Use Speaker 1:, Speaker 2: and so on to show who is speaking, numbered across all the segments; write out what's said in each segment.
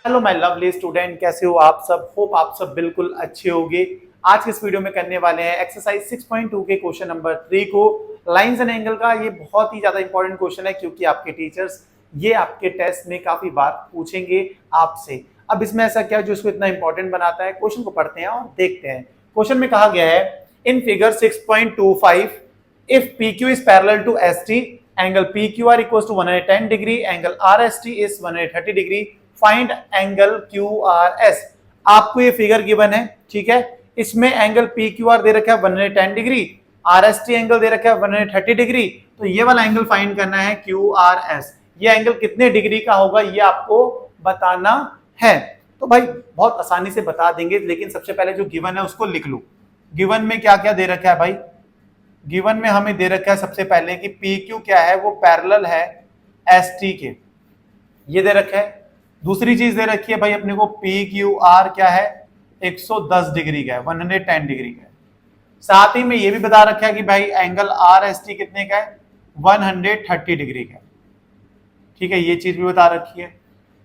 Speaker 1: Hello my lovely student, कैसे हो आप सब। होप आप सब बिल्कुल अच्छे होंगे। आज के इस वीडियो में करने वाले हैं एक्सरसाइज 6.2 के क्वेश्चन नंबर 3 को, लाइंस एंड एंगल का। ये बहुत ही ज्यादा इंपॉर्टेंट क्वेश्चन है क्योंकि आपके टीचर्स ये आपके टेस्ट में काफी बार पूछेंगे आपसे। अब इसमें ऐसा क्या है जो इसको इतना इंपॉर्टेंट बनाता है, क्वेश्चन को पढ़ते हैं और देखते हैं। क्वेश्चन में कहा गया है in figure 6.25 if PQ is parallel to ST, angle PQR equals to 110 degree, angle RST is 130 degree, find angle QRS। आपको ये फिगर गिवन है, ठीक है। इसमें एंगल PQR दे रखा है 110 डिग्री, RST एंगल दे रखा है 130 डिग्री। तो ये वाला एंगल फाइंड करना है QRS। ये एंगल कितने डिग्री का होगा ये आपको बताना है। तो भाई बहुत आसानी से बता देंगे, लेकिन सबसे पहले जो गिवन है उसको लिख लो। गिवन में क्या क्या दे रखा है भाई? गिवन में हमें दे रखा है सबसे पहले कि PQ क्या है, वो पैरेलल है ST के, ये दे रखा है। दूसरी चीज दे रखी है भाई अपने को PQR क्या है, 110 डिग्री का है, 110 डिग्री का है। साथ ही में ये भी बता रखा है कि भाई एंगल RST कितने का है, 130 डिग्री का है, ठीक है। ये चीज भी बता रखी है।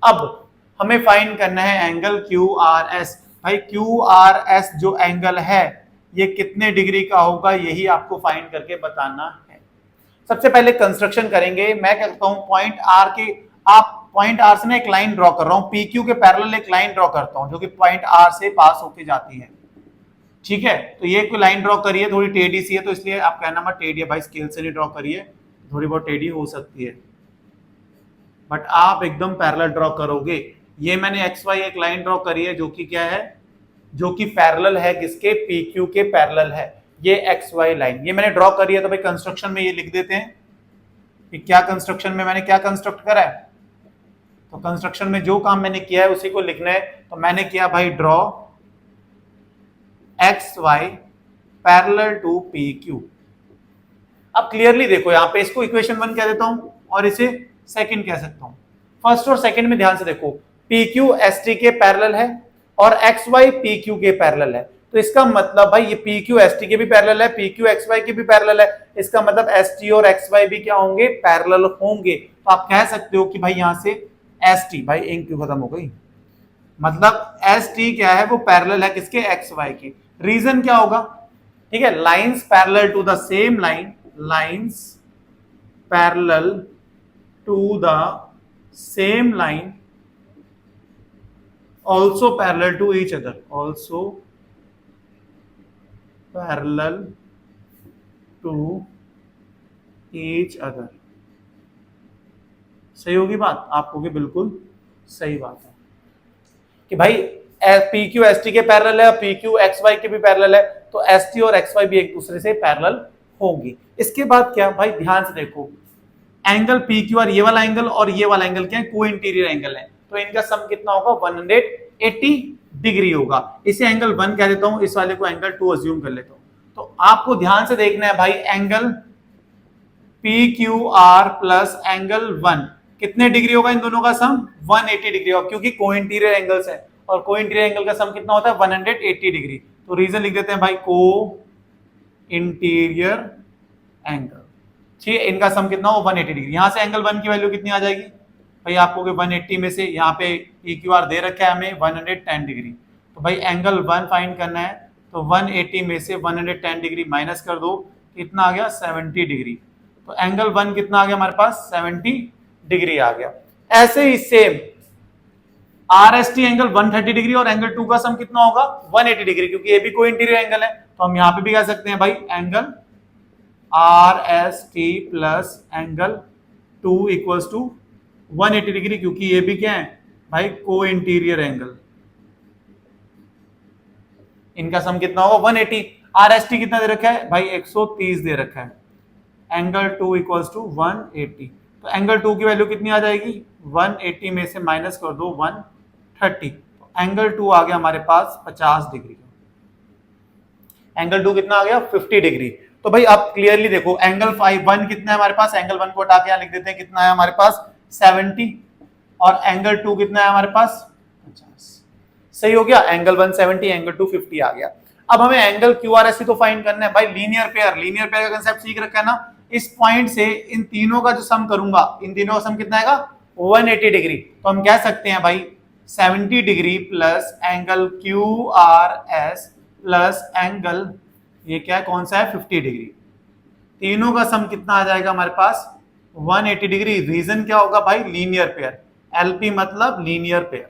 Speaker 1: अब हमें फाइंड करना है एंगल QRS। भाई QRS जो एंगल है ये कितने डिग्री का होगा, यही आपको फाइंड करके बताना है। सबसे पहले कंस्ट्रक्शन करेंगे। मैं कहता हूं पॉइंट आर के, आप पॉइंट आर से ना एक लाइन ड्रॉ कर रहा हूं, PQ के पैरेलल एक लाइन ड्रॉ करता हूं जो कि पॉइंट आर से पास होके जाती है, ठीक है। तो ये कोई लाइन ड्रॉ करिए, थोड़ी टेढ़ी सी है, तो इसलिए आप कहना मत टेढ़ी है भाई, स्केल से नहीं ड्रॉ करिए, थोड़ी बहुत टेढ़ी हो सकती है, बट आप एकदम पैरेलल ड्रॉ करोगे। ये मैंने एक्स वाई एक लाइन ड्रॉ करी है जो कि क्या है, जो कि पैरेलल है किसके, PQ के पैरेलल है। ये एक्स वाई लाइन ये मैंने ड्रॉ करी है। तो भाई कंस्ट्रक्शन में ये लिख देते हैं कि क्या कंस्ट्रक्शन में मैंने क्या कंस्ट्रक्ट करा है। तो कंस्ट्रक्शन में जो काम मैंने किया है उसी को लिखना है। तो मैंने किया भाई draw X Y parallel to PQ। अब क्लियरली देखो यहाँ पे, इसको इक्वेशन 1 कह देता हूं और इसे सेकंड कह सकता हूं। फर्स्ट और सेकंड में ध्यान से देखो, PQ ST के पैरेलल है और XY PQ के पैरेलल है। तो इसका मतलब भाई ये PQ ST के भी पैरेलल है, PQ XY के भी पैरेलल है। इसका मतलब ST और XY भी क्या होंगे, पैरेलल होंगे। तो आप कह सकते हो कि भाई यहां से ST, भाई इंक क्यों खत्म हो गई, मतलब ST क्या है, वो पैरेलल है किसके, XY के। रीजन क्या होगा, ठीक है, lines parallel to the same line, lines parallel to the same line also parallel to each other, also parallel to each other। सही होगी बात, आप कहोगे बिल्कुल सही बात है कि भाई PQ ST के पैरेलल है, PQ XY के भी पैरेलल है, तो ST और XY भी एक दूसरे से पैरेलल होंगी। इसके बाद क्या भाई, ध्यान से देखो, एंगल PQR ये वाला एंगल और ये वाला एंगल क्या है, को इंटीरियर एंगल है। तो इनका सम कितना होगा, 180 डिग्री होगा। इसे एंगल 1 कह देता हूं, इस वाले को एंगल 2 अज्यूम कर लेता हूं। तो आपको ध्यान से देखना है भाई, एंगल PQR प्लस एंगल 1 कितने डिग्री होगा, इन दोनों का सम 180 डिग्री होगा, क्योंकि को इंटीरियर एंगल्स है और को इंटीरियर एंगल का सम कितना होता है, 180 डिग्री। तो रीजन लिख देते हैं भाई, को इंटीरियर एंगल, ठीक है, इनका सम कितना हो 180 डिग्री। यहां से एंगल 1 की वैल्यू कितनी आ जाएगी भाई, आपको 180 में से यहाँ पे PQR दे रखा है हमें 110 डिग्री। तो भाई एंगल 1 फाइंड करना है, तो 180 में से 110 डिग्री माइनस कर दो, कितना आ गया, 70 डिग्री। तो एंगल 1 कितना आ गया हमारे पास, 70 डिग्री आ गया। ऐसे ही सेम RST एंगल 130 डिग्री और एंगल 2 का सम कितना होगा, 180 डिग्री, क्योंकि ये भी कोई इंटीरियर एंगल है। तो हम यहाँ पे भी कह सकते हैं भाई angle RST plus angle 2 equals to 180 degree, क्योंकि ये भी क्या है भाई, को इंटीरियर एंगल। इनका सम कितना होगा 180। RST कितना दे रखा है भाई, 130 दे रखा है। Angle 2 equals to 180। तो एंगल 2 की वैल्यू कितनी आ जाएगी, 180 में से माइनस कर दो 130। तो एंगल 2 आ गया हमारे पास 50 डिग्री। एंगल 2 कितना आ गया, 50 डिग्री। तो भाई आप क्लियरली देखो, एंगल 1 कितना है हमारे पास, एंगल 1 को हटा के यहां लिख देते हैं, कितना है हमारे पास 70, और एंगल 2 कितना है हमारे पास 50। सही हो गया, एंगल 1 70, एंगल 2 50 आ गया। अब हमें एंगल QRS तो फाइंड करना है भाई। लीनियर पेयर, लीनियर पेयर का कांसेप्ट सीख रखा है ना। इस पॉइंट से इन तीनों का जो सम करूंगा, इन तीनों का सम कितना आएगा, 180 डिग्री। तो हम कह सकते हैं भाई 70 degree plus angle QRS plus angle ये क्या है, कौन सा है, 50 डिग्री। तीनों का सम कितना आ जाएगा हमारे पास, 180 डिग्री। रीजन क्या होगा भाई, लीनियर पेयर। एलपी मतलब लीनियर पेयर।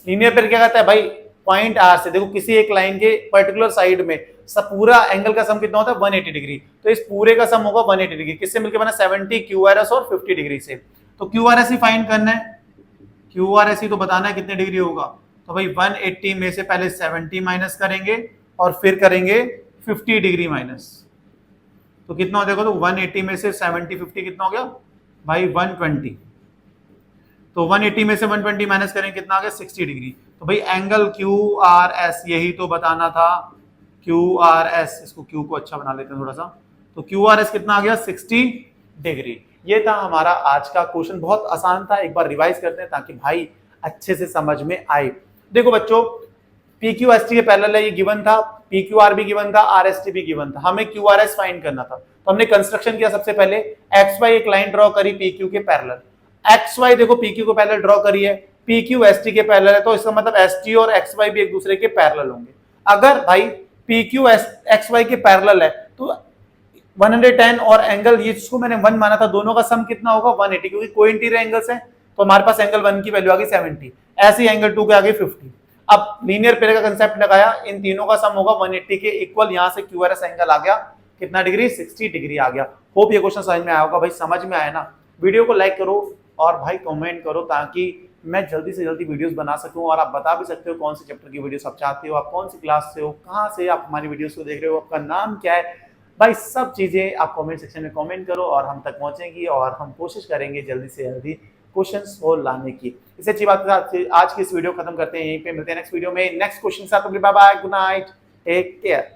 Speaker 1: लीनियर पेयर क्या कहता है भाई, पॉइंट आर से देखो किसी एक लाइन के पर्टिकुलर साइड में सब पूरा एंगल का सम कितना होता है, 180 डिग्री। तो इस पूरे का सम होगा 180 डिग्री। किससे मिलकर बना, 70 QRS और 50 डिग्री से। तो QRS ही फाइंड करना है, QRS ही तो बताना है कितने डिग्री होगा। तो भाई 180 में से पहले 70 माइनस करेंगे और फिर करेंगे 50 डिग्री माइनस। तो कितना हो जाएगा, तो 180 में से 70 50 कितना हो गया भाई 120। तो 180 में से 120 माइनस करें कितना आ गया 60 डिग्री। तो भाई एंगल QRS यही तो बताना था, QRS, इसको Q को अच्छा बना लेते हैं थोड़ा सा। तो QRS कितना आ गया 60 डिग्री। ये था हमारा आज का क्वेश्चन, बहुत आसान था। एक बार रिवाइज करते हैं ताकि भाई अच्छे से समझ में आए। देखो बच्चों, PQST के पैरेलल है, ये गिवन था, PQR भी गिवन था, RST भी गिवन था। हमें QRS फाइंड करना था, तो हमने कंस्ट्रक्शन किया। सबसे पहले XY एक लाइन ड्रॉ करी PQ के पैरेलल। XY देखो PQ को पैरेलल ड्रॉ करी है, PQ ST के पैरेलल है, तो इसका मतलब ST और XY भी एक दूसरे के पैरेलल होंगे। अगर भाई PQ XY के पैरेलल है तो 110 और एंगल ये जिसको मैंने 1 माना था, दोनों का सम कितना होगा 180, क्योंकि कोई इंटीरियर एंगल्स है। तो हमारे पास एंगल 1 की वैल्यू आ गई 70, ऐसे ही एंगल 2 के आ गई 50। अब लीनियर पेयर का कंसेप्ट लगाया, इन तीनों का सम होगा 180 के इक्वल। यहां से QRS एंगल आ गया कितना डिग्री, 60 डिग्री आ गया। होप ये क्वेश्चन समझ में आया होगा। भाई समझ में आया ना, वीडियो को लाइक करो और भाई कमेंट करो ताकि मैं जल्दी से जल्दी वीडियोस बना सकूं। और आप बता भी सकते हो कौन से चैप्टर की वीडियोस आप चाहते हो, आप कौन सी क्लास से हो, कहां से आप हमारी वीडियोस को देख रहे हो, आपका नाम क्या है। भाई सब चीजें आप कमेंट सेक्शन में कमेंट करो और हम तक पहुंचेंगी और हम कोशिश करेंगे जल्दी से जल्दी क्वेश्चन सोल्व लाने की। इससे अच्छी बात आज की इस वीडियो खत्म करते हैं, यहीं पे मिलते हैं नेक्स्ट वीडियो में नेक्स्ट क्वेश्चन के साथ। Bye bye, good night, take care.